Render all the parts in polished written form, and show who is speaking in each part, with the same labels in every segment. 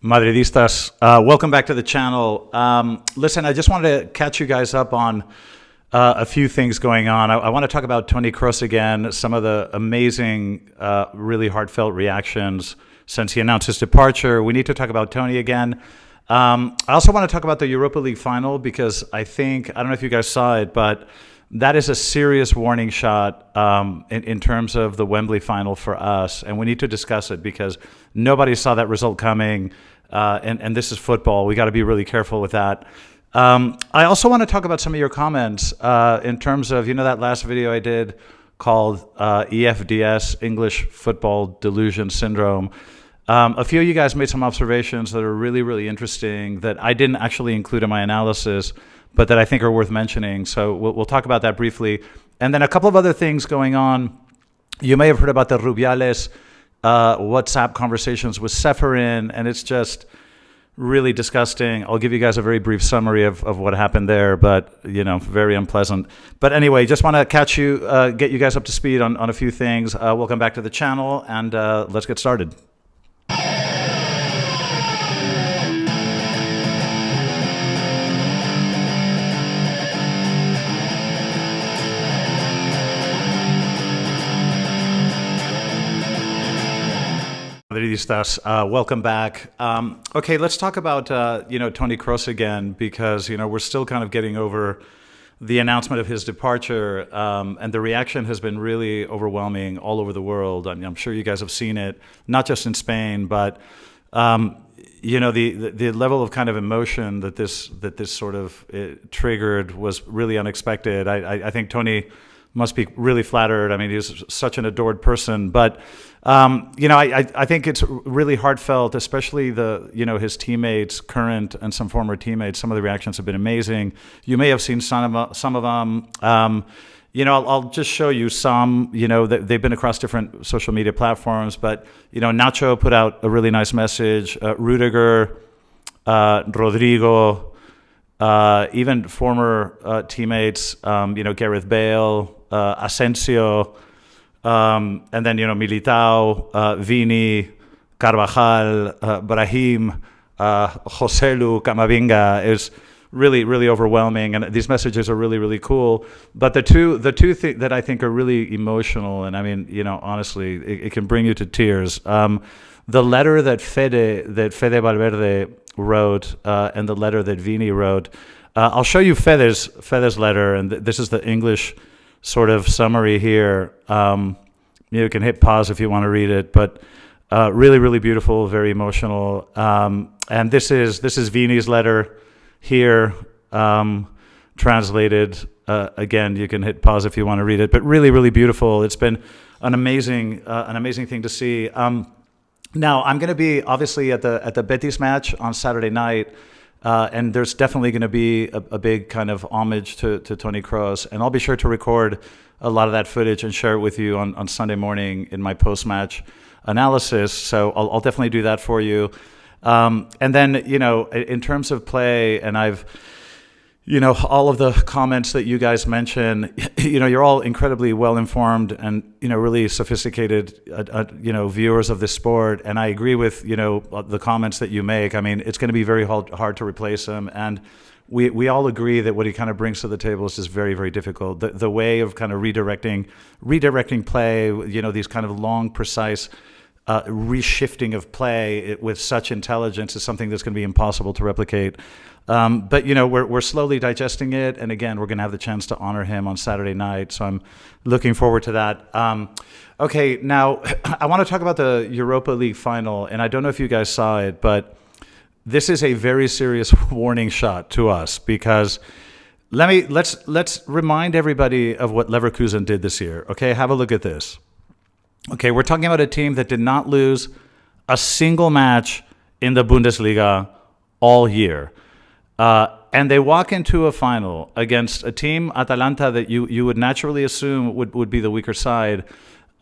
Speaker 1: Madridistas, welcome back to the channel. Listen, I just wanted to catch you guys up on a few things going on. I want to talk about Toni Kroos again, some of the amazing, really heartfelt reactions since he announced his departure. We need to talk about Toni again. I also want to talk about the Europa League final because I don't know if you guys saw it, but that is a serious warning shot in terms of the Wembley final for us. And we need to discuss it because nobody saw that result coming. And this is football. We got to be really careful with that. I also want to talk about some of your comments in terms of, that last video I did called EFDS, English Football Delusion Syndrome. A few of you guys made some observations that are really, really interesting that I didn't actually include in my analysis, but that I think are worth mentioning. So we'll talk about that briefly. And then a couple of other things going on. You may have heard about the Rubiales WhatsApp conversations with Seferin, and it's just really disgusting. I'll give you guys a very brief summary of what happened there, but, very unpleasant. But anyway, just want to get you guys up to speed on a few things. Welcome back to the channel, and let's get started. Madridistas, welcome back. Okay, let's talk about Toni Kroos again because we're still kind of getting over the announcement of his departure, and the reaction has been really overwhelming all over the world. I mean, I'm sure you guys have seen it, not just in Spain, but the level of kind of emotion that this sort of triggered was really unexpected. I think Toni must be really flattered. I mean, he's such an adored person, but I think it's really heartfelt, especially his teammates, current and some former teammates. Some of the reactions have been amazing. You may have seen some of them. I'll just show you some. They've been across different social media platforms, but Nacho put out a really nice message. Rudiger, Rodrigo, even former teammates, Gareth Bale, Asensio, and then, Militao, Vini, Carvajal, Brahim, Joselu, Camavinga is really, really overwhelming. And these messages are really, really cool. But the two that I think are really emotional, and I mean, honestly, it can bring you to tears. The letter that Fede Valverde wrote and the letter that Vini wrote. I'll show you Fede's letter, and this is the English sort of summary here. You can hit pause if you want to read it, but really, really beautiful, very emotional. And this is Vini's letter here, translated. Again, you can hit pause if you want to read it, but really, really beautiful. It's been an amazing thing to see. Now, I'm going to be obviously at the Betis match on Saturday night, and there's definitely going to be a big kind of homage to Toni Kroos, and I'll be sure to record a lot of that footage and share it with you on Sunday morning in my post-match analysis. So I'll definitely do that for you. And then, in terms of play, and I've all of the comments that you guys mention, you're all incredibly well-informed and, really sophisticated, viewers of this sport. And I agree with, the comments that you make. I mean, it's going to be very hard to replace him. And we all agree that what he kind of brings to the table is just very, very difficult. The way of kind of redirecting play, these kind of long, precise reshifting of play with such intelligence is something that's going to be impossible to replicate. But we're slowly digesting it, and again, we're going to have the chance to honor him on Saturday night. So I'm looking forward to that. Okay, now I want to talk about the Europa League final, and I don't know if you guys saw it, but this is a very serious warning shot to us because let's remind everybody of what Leverkusen did this year. Okay, have a look at this. Okay, we're talking about a team that did not lose a single match in the Bundesliga all year. And they walk into a final against a team, Atalanta, that you would naturally assume would be the weaker side,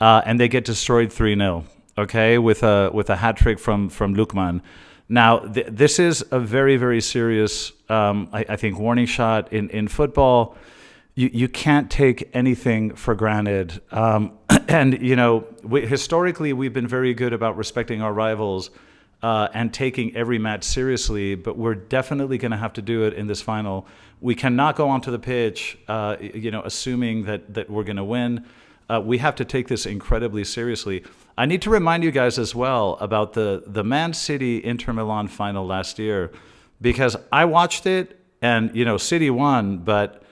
Speaker 1: and they get destroyed 3-0, okay, with a hat-trick from Lookman. Now, this is a very, very serious, I think, warning shot in football. You can't take anything for granted. And, historically, we've been very good about respecting our rivals. and taking every match seriously, but we're definitely going to have to do it in this final. We cannot go onto the pitch, assuming that we're going to win. We have to take this incredibly seriously. I need to remind you guys as well about the Man City Inter Milan final last year, because I watched it and, City won, but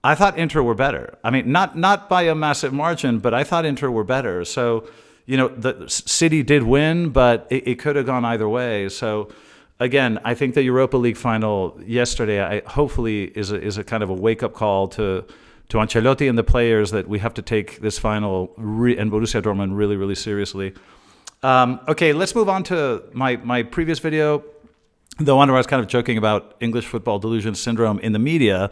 Speaker 1: I thought Inter were better. I mean, not by a massive margin, but I thought Inter were better. So, the City did win, but it could have gone either way. So, again, I think the Europa League final yesterday, hopefully is a kind of a wake-up call to Ancelotti and the players that we have to take this final and Borussia Dortmund really, really seriously. Okay, let's move on to my previous video, the one where I was kind of joking about English football delusion syndrome in the media.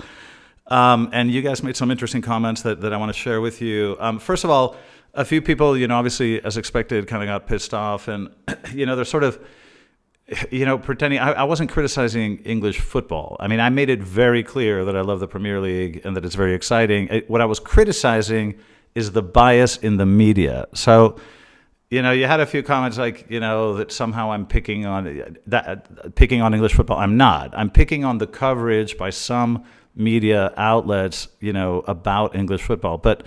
Speaker 1: And you guys made some interesting comments that I want to share with you. First of all, a few people, obviously, as expected, kind of got pissed off. And, they're sort of, pretending I wasn't criticizing English football. I mean, I made it very clear that I love the Premier League and that it's very exciting. What I was criticizing is the bias in the media. So, you had a few comments like, that somehow I'm picking on English football. I'm not. I'm picking on the coverage by some media outlets, about English football. But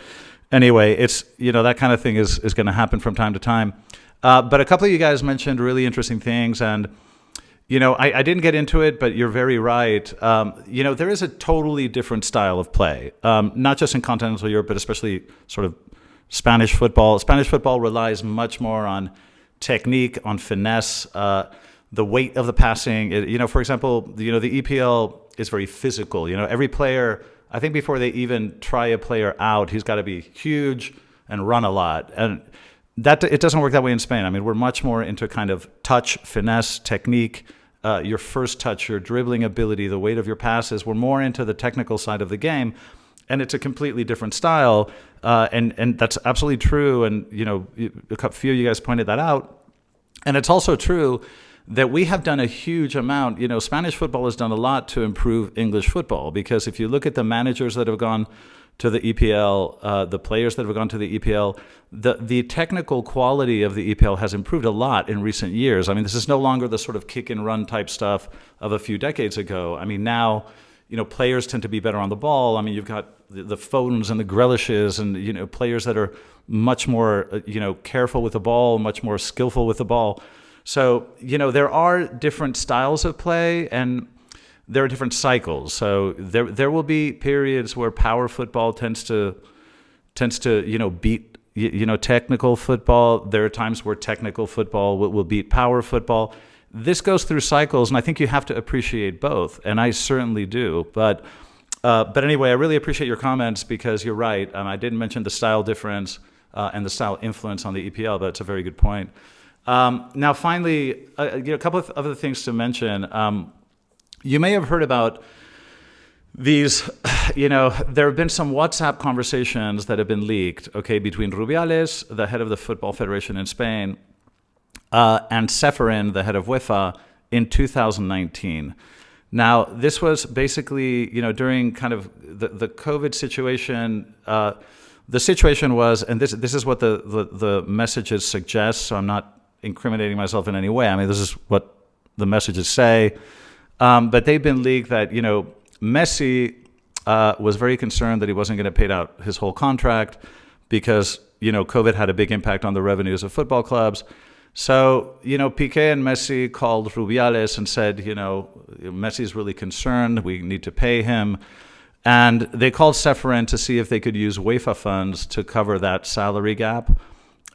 Speaker 1: anyway, it's, that kind of thing is going to happen from time to time. But a couple of you guys mentioned really interesting things, and I didn't get into it, but you're very right. There is a totally different style of play, not just in continental Europe, but especially sort of Spanish football. Spanish football relies much more on technique, on finesse, the weight of the passing. For example, the EPL is very physical. Every player, I think before they even try a player out, he's got to be huge and run a lot, and that it doesn't work that way in Spain. I mean, we're much more into kind of touch, finesse, technique, your first touch, your dribbling ability, the weight of your passes. We're more into the technical side of the game, and it's a completely different style, and that's absolutely true. And a few of you guys pointed that out, and it's also true that we have done a huge amount. Spanish football has done a lot to improve English football, because if you look at the managers that have gone to the EPL, the players that have gone to the EPL, the technical quality of the EPL has improved a lot in recent years. I mean, this is no longer the sort of kick and run type stuff of a few decades ago. I mean, now, players tend to be better on the ball. I mean, you've got the Fodens and the Grealishes and, players that are much more, careful with the ball, much more skillful with the ball. So, there are different styles of play, and there are different cycles. So there will be periods where power football tends to beat technical football. There are times where technical football will beat power football. This goes through cycles, and I think you have to appreciate both, and I certainly do. But anyway, I really appreciate your comments, because you're right. I didn't mention the style difference and the style influence on the EPL, but it's a very good point. Now, finally, a couple of other things to mention. You may have heard about these, there have been some WhatsApp conversations that have been leaked, between Rubiales, the head of the Football Federation in Spain, and Ceferin, the head of UEFA, in 2019. Now, this was basically, during kind of the COVID situation. The situation was, and this is what the messages suggest, so I'm not incriminating myself in any way. I mean, this is what the messages say. But they've been leaked that, Messi was very concerned that he wasn't going to pay out his whole contract because, COVID had a big impact on the revenues of football clubs. So, Piqué and Messi called Rubiales and said, Messi's really concerned. We need to pay him. And they called Ceferin to see if they could use UEFA funds to cover that salary gap.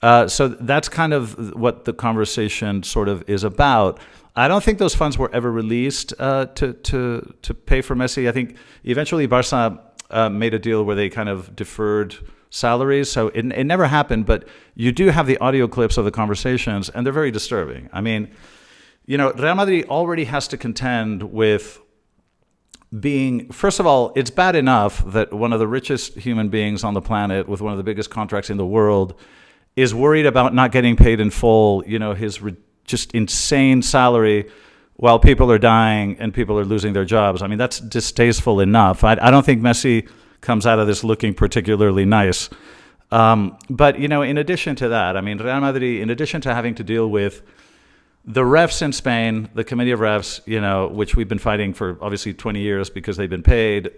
Speaker 1: So that's kind of what the conversation sort of is about. I don't think those funds were ever released to pay for Messi. I think eventually Barca made a deal where they kind of deferred salaries. So it never happened, but you do have the audio clips of the conversations, and they're very disturbing. I mean, Real Madrid already has to contend with being, first of all, it's bad enough that one of the richest human beings on the planet with one of the biggest contracts in the world is worried about not getting paid in full, his just insane salary while people are dying and people are losing their jobs. I mean, that's distasteful enough. I don't think Messi comes out of this looking particularly nice. But, in addition to that, I mean, Real Madrid, in addition to having to deal with the refs in Spain, the committee of refs, which we've been fighting for obviously 20 years because they've been paid,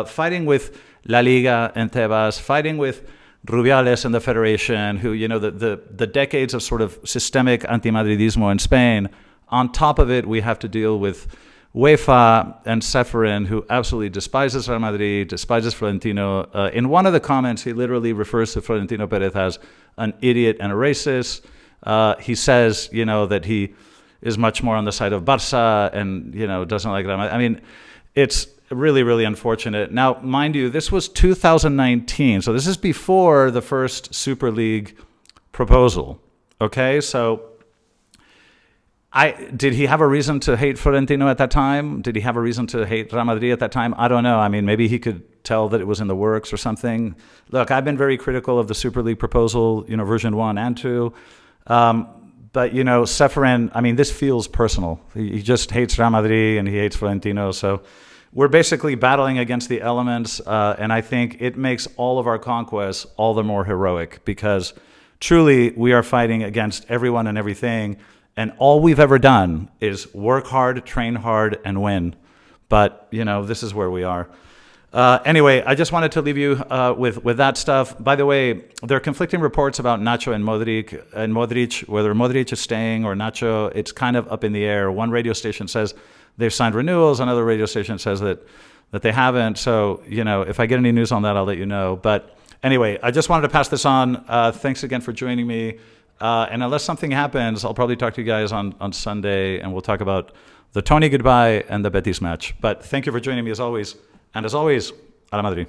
Speaker 1: fighting with La Liga and Tebas, fighting with Rubiales and the Federation, who, the decades of sort of systemic anti-Madridismo in Spain. On top of it, we have to deal with UEFA and Seferin, who absolutely despises Real Madrid, despises Florentino. In one of the comments, he literally refers to Florentino Perez as an idiot and a racist. He says, that he is much more on the side of Barça and, doesn't like Real Madrid. I mean, it's really, really unfortunate. Now, mind you, this was 2019. So this is before the first Super League proposal. Okay, so did he have a reason to hate Florentino at that time? Did he have a reason to hate Real Madrid at that time? I don't know. I mean, maybe he could tell that it was in the works or something. Look, I've been very critical of the Super League proposal, version 1 and 2. But, Seferin, I mean, this feels personal. He just hates Real Madrid and he hates Florentino. So we're basically battling against the elements. And I think it makes all of our conquests all the more heroic because truly we are fighting against everyone and everything. And all we've ever done is work hard, train hard, and win. But, this is where we are. Anyway, I just wanted to leave you with that stuff. By the way, there are conflicting reports about Nacho and Modric, whether Modric is staying or Nacho. It's kind of up in the air. One radio station says they've signed renewals. Another radio station says that they haven't. So, if I get any news on that, I'll let you know. But anyway, I just wanted to pass this on. Thanks again for joining me. And unless something happens, I'll probably talk to you guys on Sunday, and we'll talk about the Tony goodbye and the Betis match. But thank you for joining me as always. And as always, a la Madrid.